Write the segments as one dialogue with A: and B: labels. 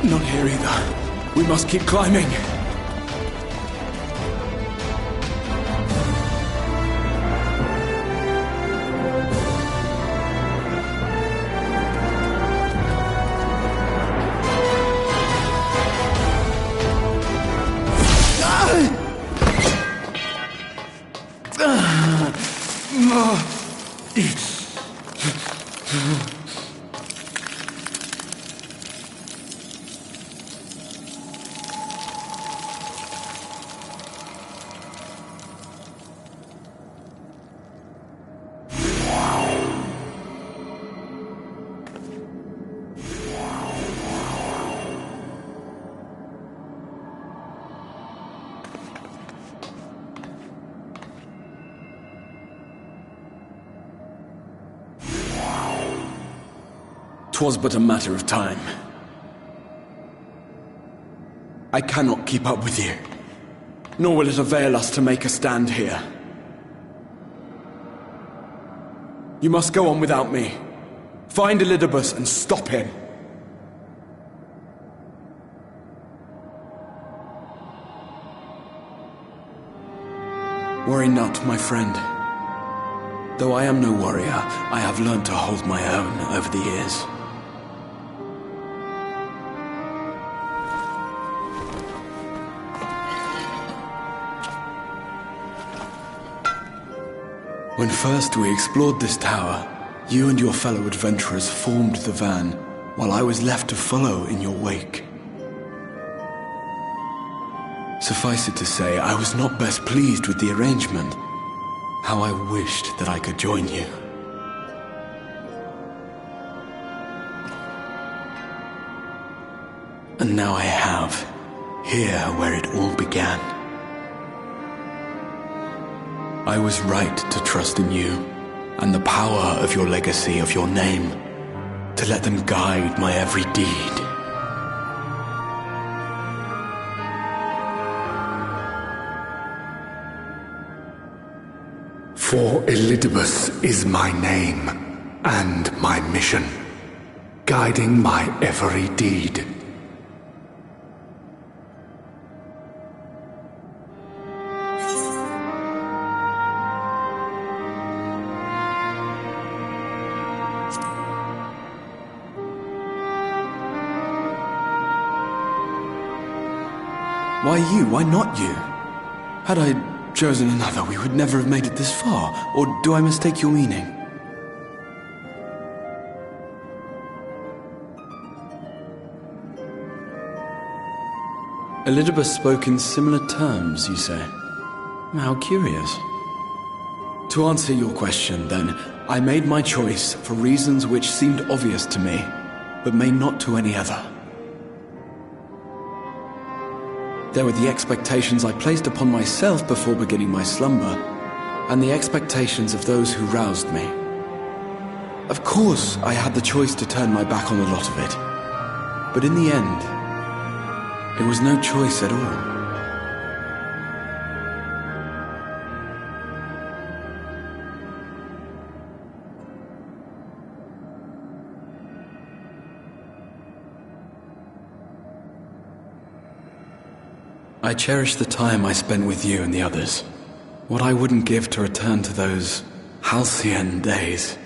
A: Not here either. We must keep climbing. Twas but a matter of time. I cannot keep up with you, nor will it avail us to make a stand here. You must go on without me. Find Elidibus and stop him. Worry not, my friend. Though I am no warrior, I have learned to hold my own over the years. When first we explored this tower, you and your fellow adventurers formed the van, while I was left to follow in your wake. Suffice it to say, I was not best pleased with the arrangement. How I wished that I could join you. And now I have, here where it all began. I was right to trust in you, and the power of your legacy, of your name, to let them guide my every deed.
B: For Elidibus is my name, and my mission, guiding my every deed.
A: Why you? Why not you? Had I chosen another, we would never have made it this far. Or do I mistake your meaning? Elidibus spoke in similar terms, you say? How curious. To answer your question, then, I made my choice for reasons which seemed obvious to me, but may not to any other. There were the expectations I placed upon myself before beginning my slumber, and the expectations of those who roused me. Of course, I had the choice to turn my back on a lot of it. But in the end, it was no choice at all. I cherish the time I spent with you and the others. What I wouldn't give to return to those halcyon days.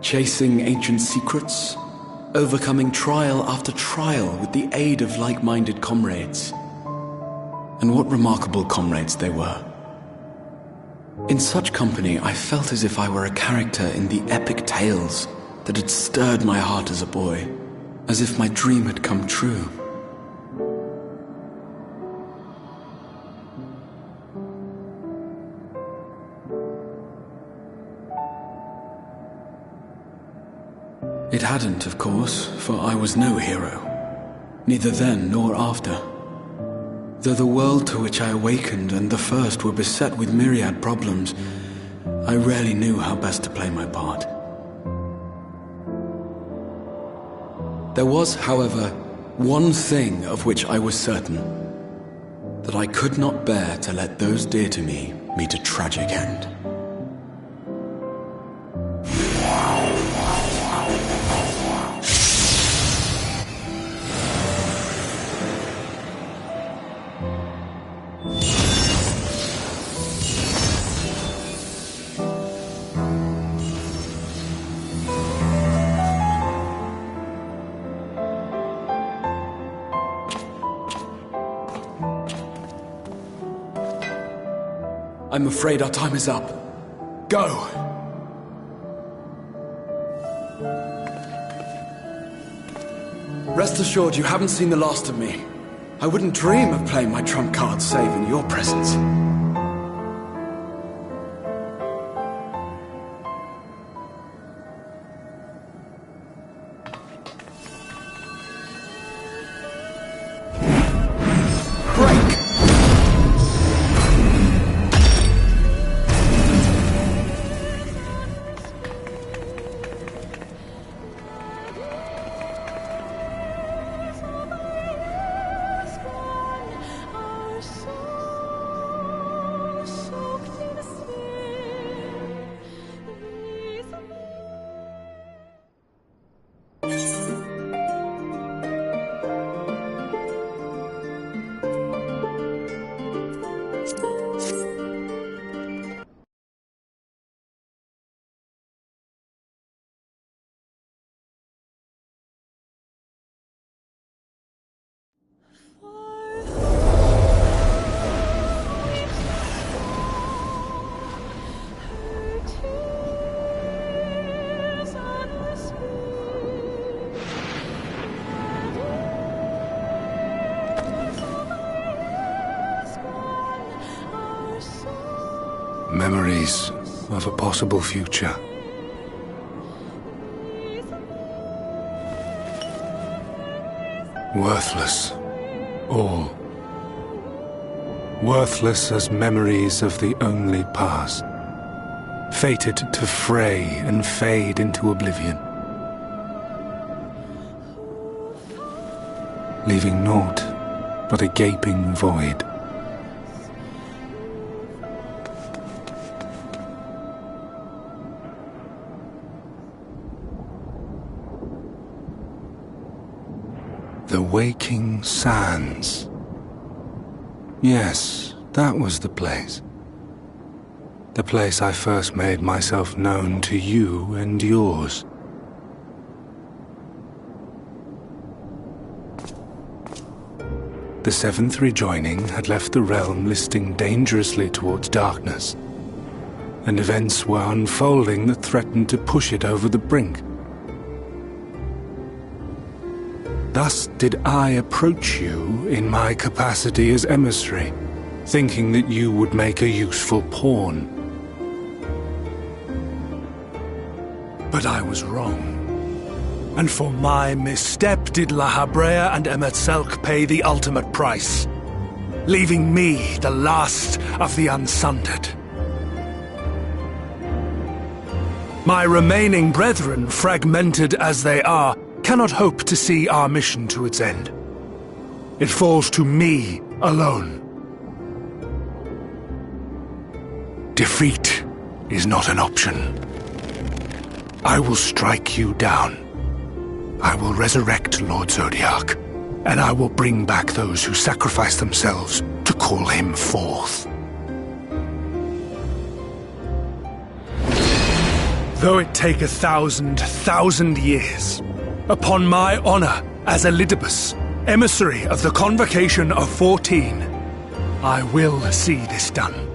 A: Chasing ancient secrets, overcoming trial after trial with the aid of like-minded comrades. And what remarkable comrades they were. In such company, I felt as if I were a character in the epic tales that had stirred my heart as a boy. As if my dream had come true. It hadn't, of course, for I was no hero. Neither then nor after. Though the world to which I awakened and the first were beset with myriad problems, I rarely knew how best to play my part. There was, however, one thing of which I was certain, that I could not bear to let those dear to me meet a tragic end. I'm afraid our time is up. Go! Rest assured you haven't seen the last of me. I wouldn't dream of playing my trump card save in your presence.
B: Memories of a possible future. Worthless, all. Worthless as memories of the only past. Fated to fray and fade into oblivion. Leaving naught but a gaping void. The Waking Sands. Yes, that was the place. The place I first made myself known to you and yours. The seventh rejoining had left the realm listing dangerously towards darkness, and events were unfolding that threatened to push it over the brink. Thus did I approach you in my capacity as emissary, thinking that you would make a useful pawn. But I was wrong. And for my misstep did La Habrea and Emet-Selch pay the ultimate price, leaving me the last of the unsundered. My remaining brethren, fragmented as they are, cannot hope to see our mission to its end. It falls to me alone. Defeat is not an option. I will strike you down. I will resurrect Lord Zodiac, and I will bring back those who sacrifice themselves to call him forth. Though it take 1,000 years, upon my honor as Elidibus, emissary of the Convocation of 14, I will see this done.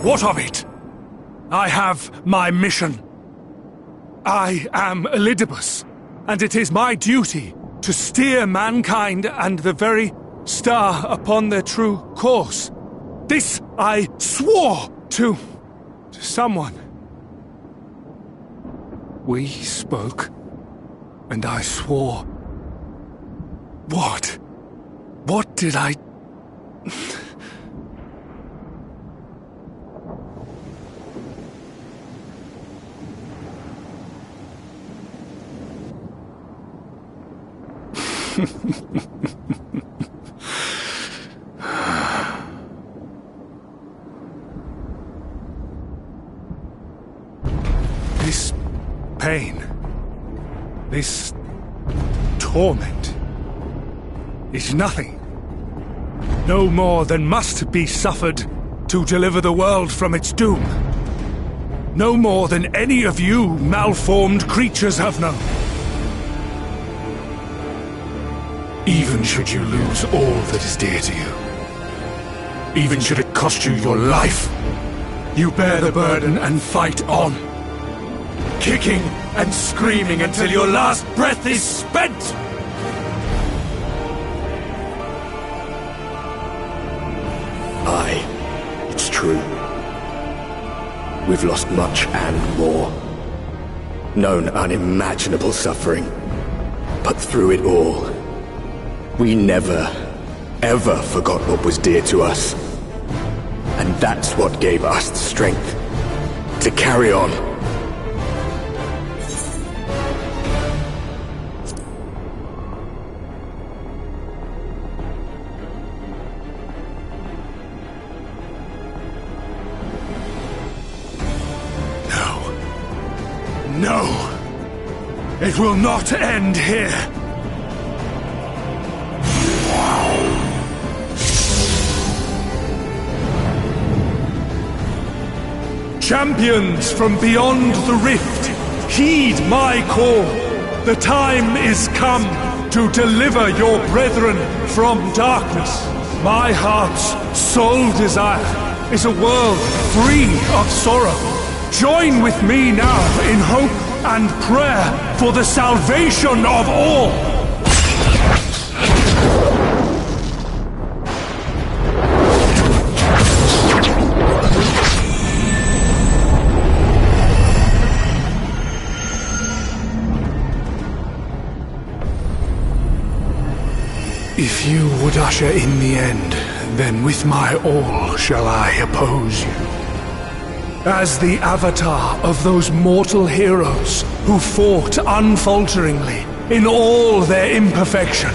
B: What of it? I have my mission. I am Elidibus, and it is my duty to steer mankind and the very star upon their true course. This I swore to someone. We spoke, and I swore. What? What did I... This pain, this torment, is nothing. No more than must be suffered to deliver the world from its doom. No more than any of you malformed creatures have known. Even should you lose all that is dear to you, even should it cost you your life, you bear the burden and fight on, kicking and screaming until your last breath is spent!
C: Aye, it's true. We've lost much and more. Known unimaginable suffering. But through it all, we never, ever forgot what was dear to us. And that's what gave us the strength to carry on.
B: No! It will not end here! Champions from beyond the rift, heed my call! The time is come to deliver your brethren from darkness. My heart's sole desire is a world free of sorrow. Join with me now in hope and prayer for the salvation of all! If you would usher in the end, then with my all shall I oppose you. As the avatar of those mortal heroes who fought unfalteringly in all their imperfection.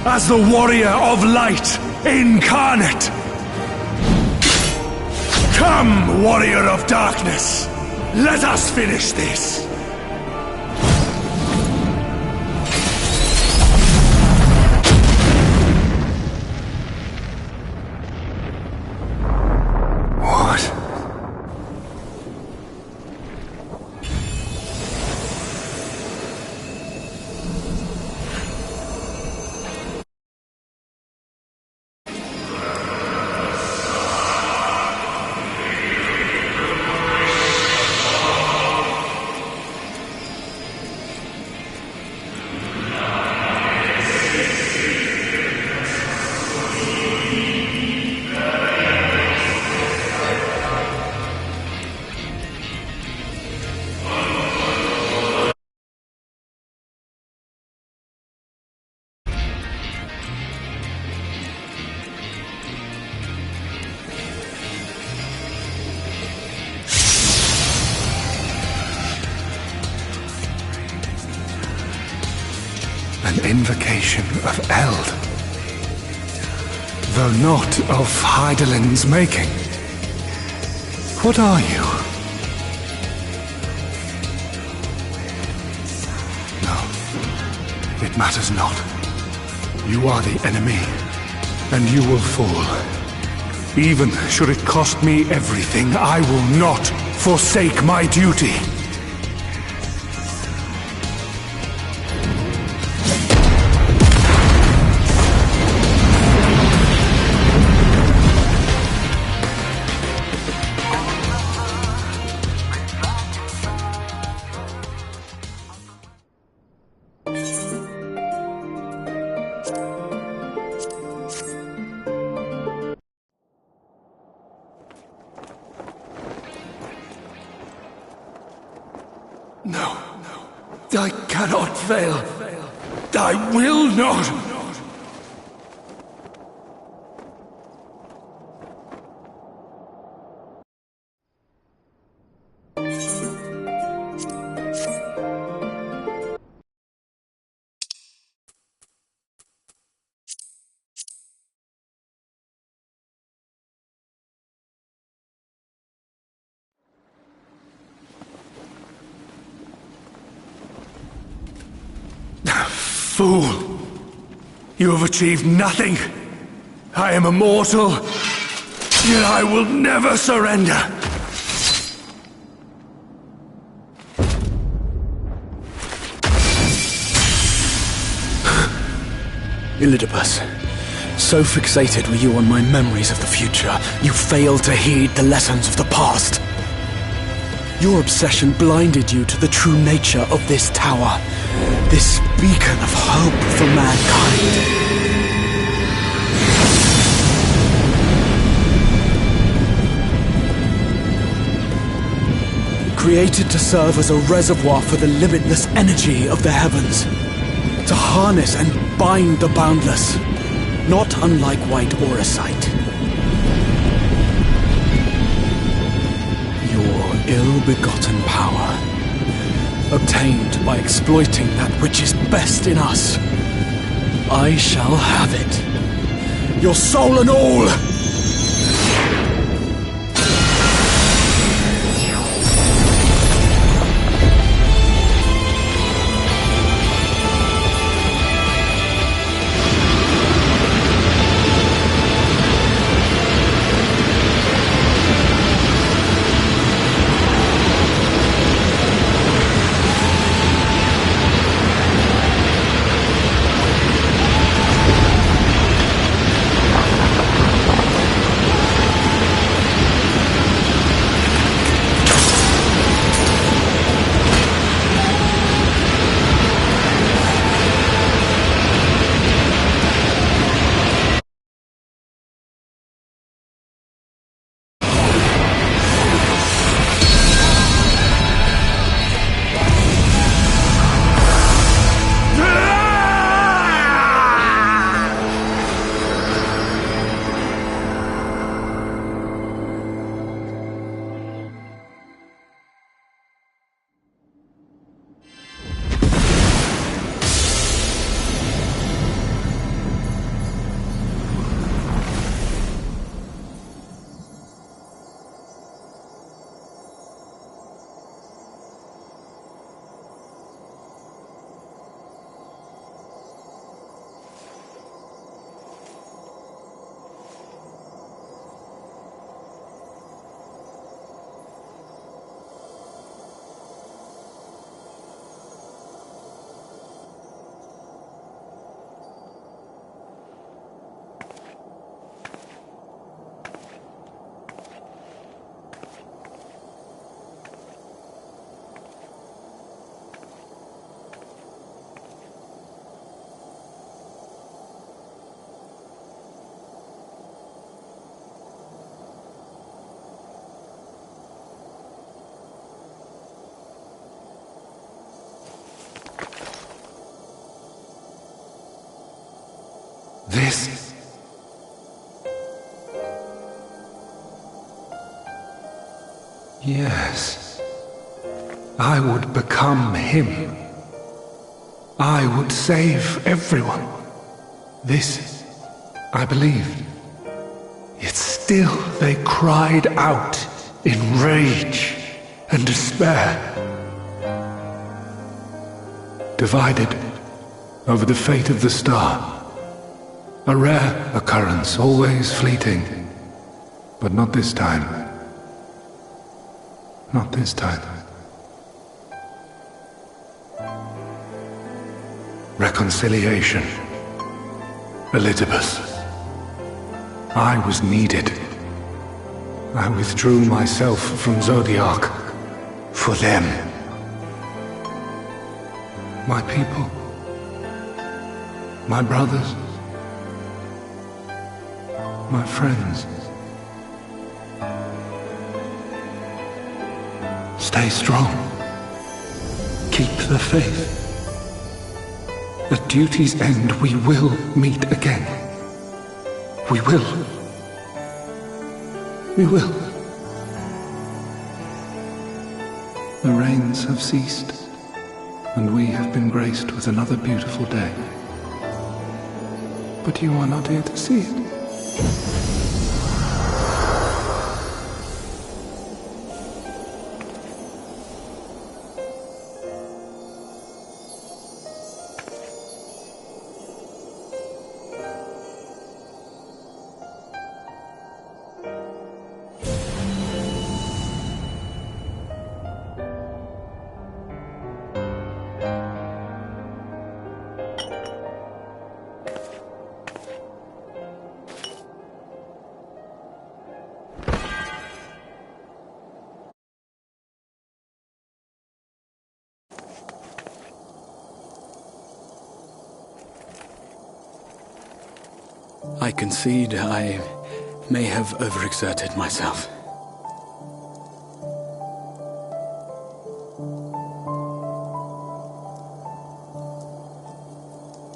B: As the warrior of light incarnate. Come, warrior of darkness. Let us finish this. An invocation of Eld. Though not of Hydaelyn's making. What are you? No, it matters not. You are the enemy, and you will fall. Even should it cost me everything, I will not forsake my duty. No, I cannot fail. I will not. Fool! You have achieved nothing. I am immortal, yet I will never surrender.
A: Elidibus, so fixated were you on my memories of the future, you failed to heed the lessons of the past. Your obsession blinded you to the true nature of this tower, this beacon of hope for mankind. Created to serve as a reservoir for the limitless energy of the heavens, to harness and bind the boundless, not unlike white auracite. Your ill-begotten power, obtained by exploiting that which is best in us. I shall have it. Your soul and all!
B: This. Yes. I would become him. I would save everyone. This, I believed. Yet still they cried out in rage and despair. Divided over the fate of the star. A rare occurrence, always fleeting. But not this time. Not this time. Reconciliation. Elizabeth. I was needed. I withdrew myself from Zodiac for them. My people. My brothers. My friends. Stay strong. Keep the faith. At duty's end, we will meet again. We will. We will. The rains have ceased, and we have been graced with another beautiful day. But you are not here to see it.
A: I concede I may have overexerted myself.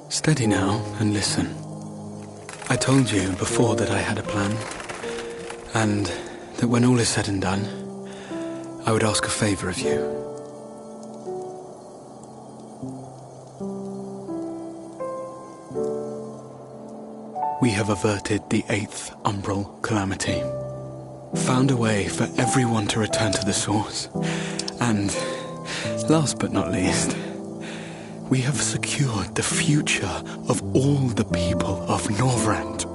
A: Steady now and listen. I told you before that I had a plan, and that when all is said and done, I would ask a favor of you. We have averted the 8th umbral calamity, found a way for everyone to return to the source, and, last but not least, we have secured the future of all the people of Norvrand.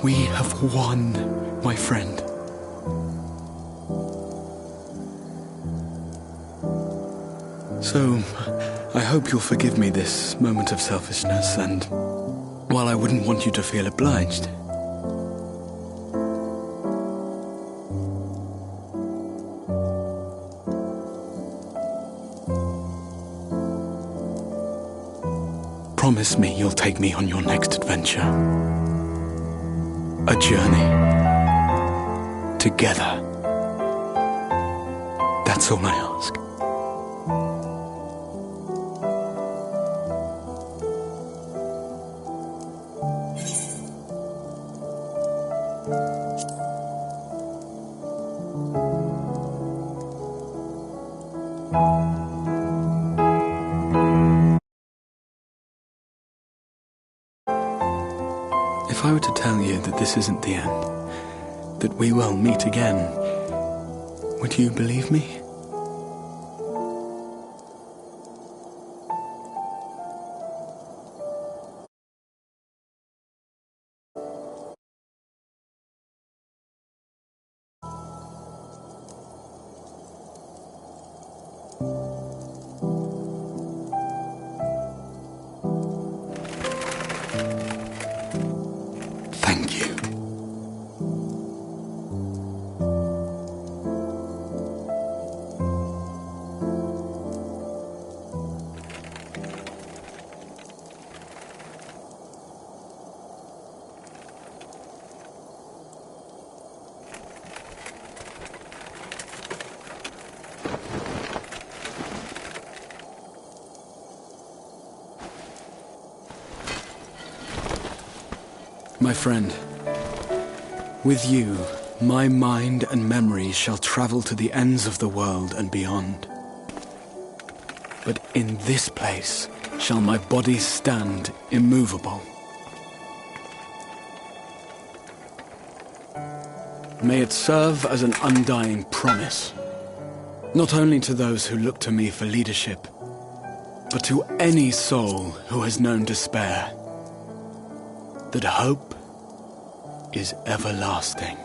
A: We have won, my friend. So, I hope you'll forgive me this moment of selfishness, and while I wouldn't want you to feel obliged, promise me you'll take me on your next adventure. A journey. Together. That's all I ask. If I were to tell you that this isn't the end, that we will meet again, would you believe me? Thank you. My friend, with you, my mind and memories shall travel to the ends of the world and beyond. But in this place shall my body stand immovable. May it serve as an undying promise, not only to those who look to me for leadership, but to any soul who has known despair, that hope is everlasting.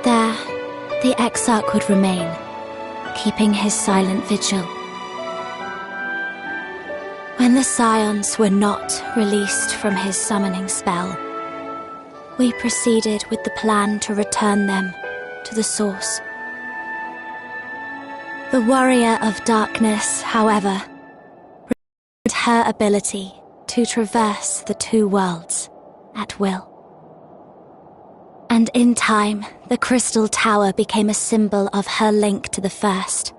D: There, the Exarch would remain, keeping his silent vigil. When the Scions were not released from his summoning spell, we proceeded with the plan to return them to the source. The Warrior of Darkness, however, retained her ability to traverse the two worlds at will. And in time, the Crystal Tower became a symbol of her link to the First,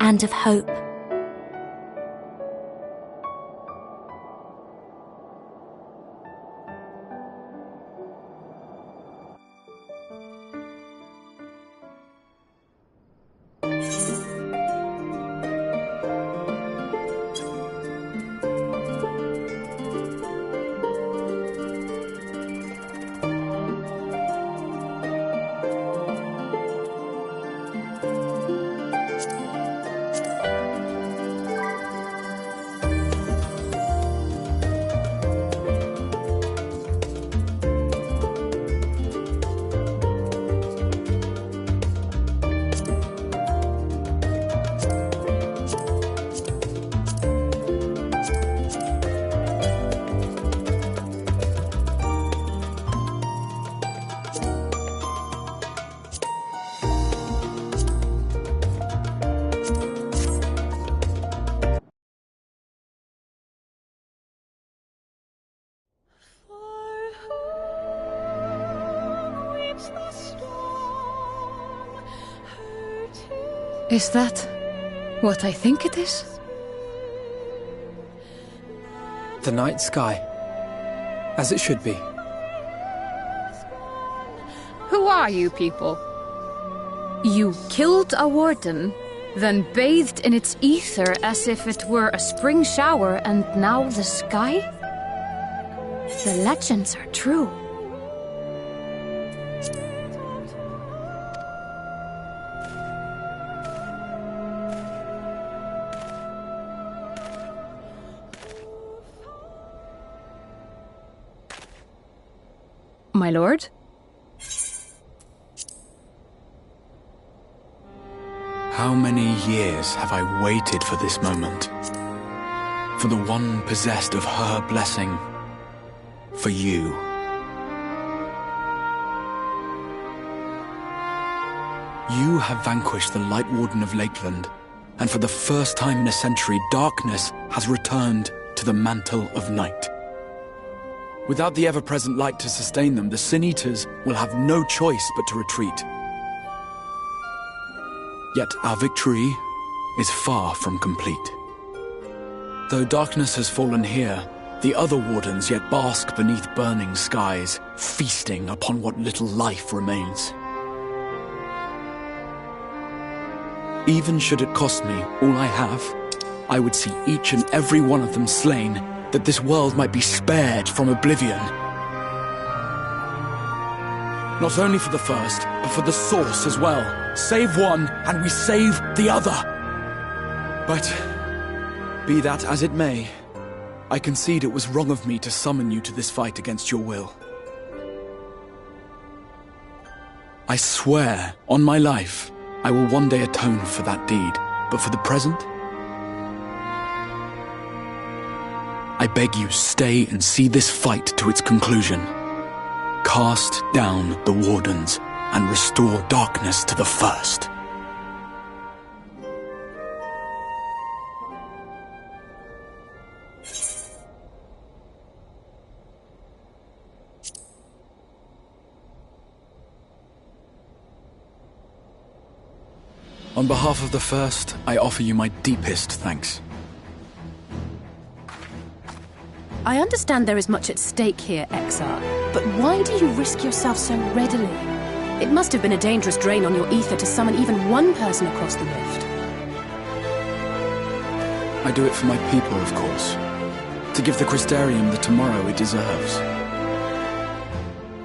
D: and of hope.
E: Is that what I think it is?
F: The night sky, as it should be.
E: Who are you people? You killed a warden, then bathed in its ether as if it were a spring shower, and now the sky? The legends are true. My lord?
A: How many years have I waited for this moment? For the one possessed of her blessing. For you. You have vanquished the Light Warden of Lakeland, and for the first time in a century, darkness has returned to the mantle of night. Without the ever-present light to sustain them, the Sin-Eaters will have no choice but to retreat. Yet our victory is far from complete. Though darkness has fallen here, The other wardens yet bask beneath burning skies, feasting upon what little life remains. Even should it cost me all I have, I would see each and every one of them slain, that this world might be spared from oblivion. Not only for the first, but for the source as well. Save one, and we save the other. But, be that as it may, I concede it was wrong of me to summon you to this fight against your will. I swear, on my life, I will one day atone for that deed, but for the present, I beg you stay and see this fight to its conclusion. Cast down the wardens and restore darkness to the first. On behalf of the first, I offer you my deepest thanks.
G: I understand there is much at stake here, Exar, but why do you risk yourself so readily? It must have been a dangerous drain on your ether to summon even one person across the rift.
A: I do it for my people, of course. To give the Crystarium the tomorrow it deserves.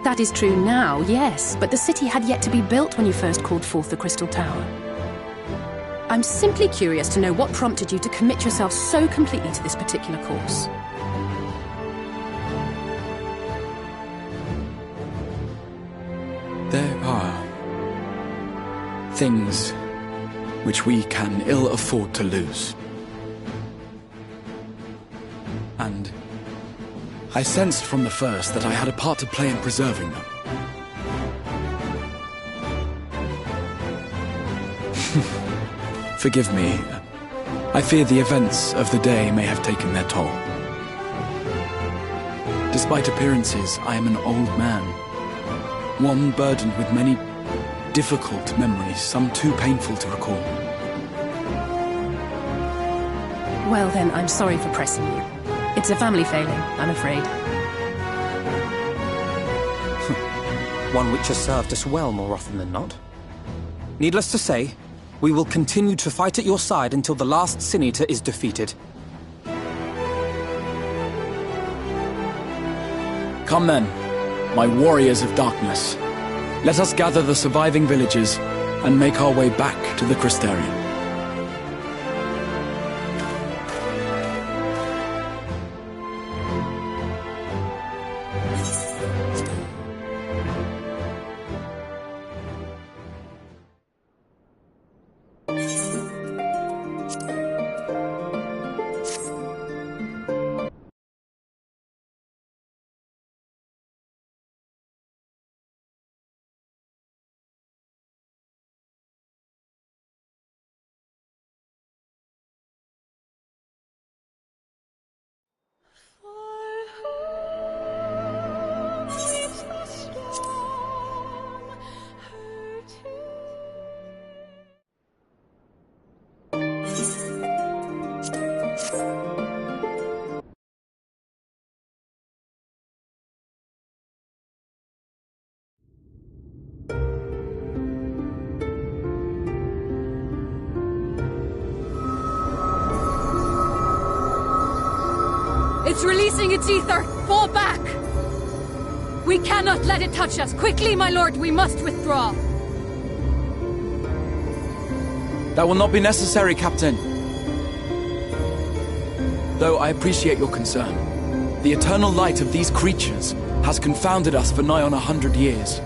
G: That is true now, yes, but the city had yet to be built when you first called forth the Crystal Tower. I'm simply curious to know what prompted you to commit yourself so completely to this particular course.
A: There are things which we can ill afford to lose. And I sensed from the first that I had a part to play in preserving them. Forgive me. I fear the events of the day may have taken their toll. Despite appearances, I am an old man. One burdened with many difficult memories, some too painful to recall.
G: Well then, I'm sorry for pressing you. It's a family failing, I'm afraid.
F: One which has served us well more often than not. Needless to say, we will continue to fight at your side until the last Sin Eater is defeated.
A: Come then, my warriors of darkness. Let us gather the surviving villagers and make our way back to the Crystarium.
E: It's releasing its ether! Fall back! We cannot let it touch us! Quickly, my lord, we must withdraw!
A: That will not be necessary, Captain. Though I appreciate your concern. The eternal light of these creatures has confounded us for nigh on 100 years.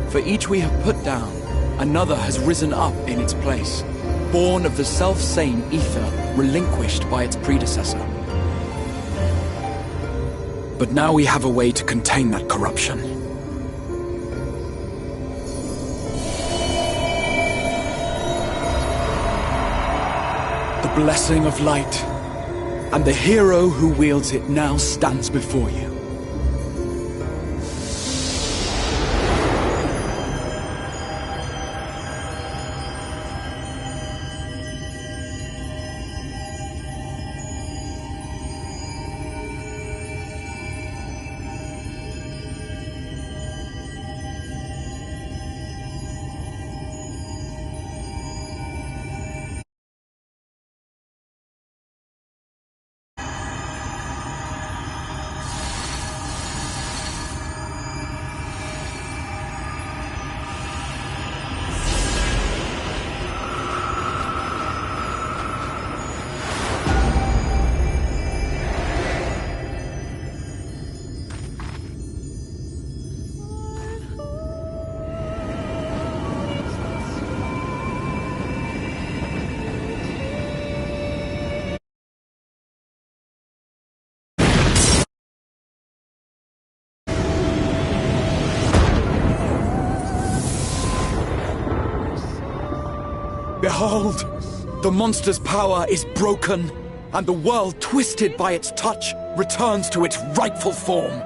A: For each we have put down, another has risen up in its place, born of the self-same ether relinquished by its predecessor. But now we have a way to contain that corruption. The blessing of light, and the hero who wields it now stands before you. Behold! The monster's power is broken, and the world, twisted by its touch, returns to its rightful form.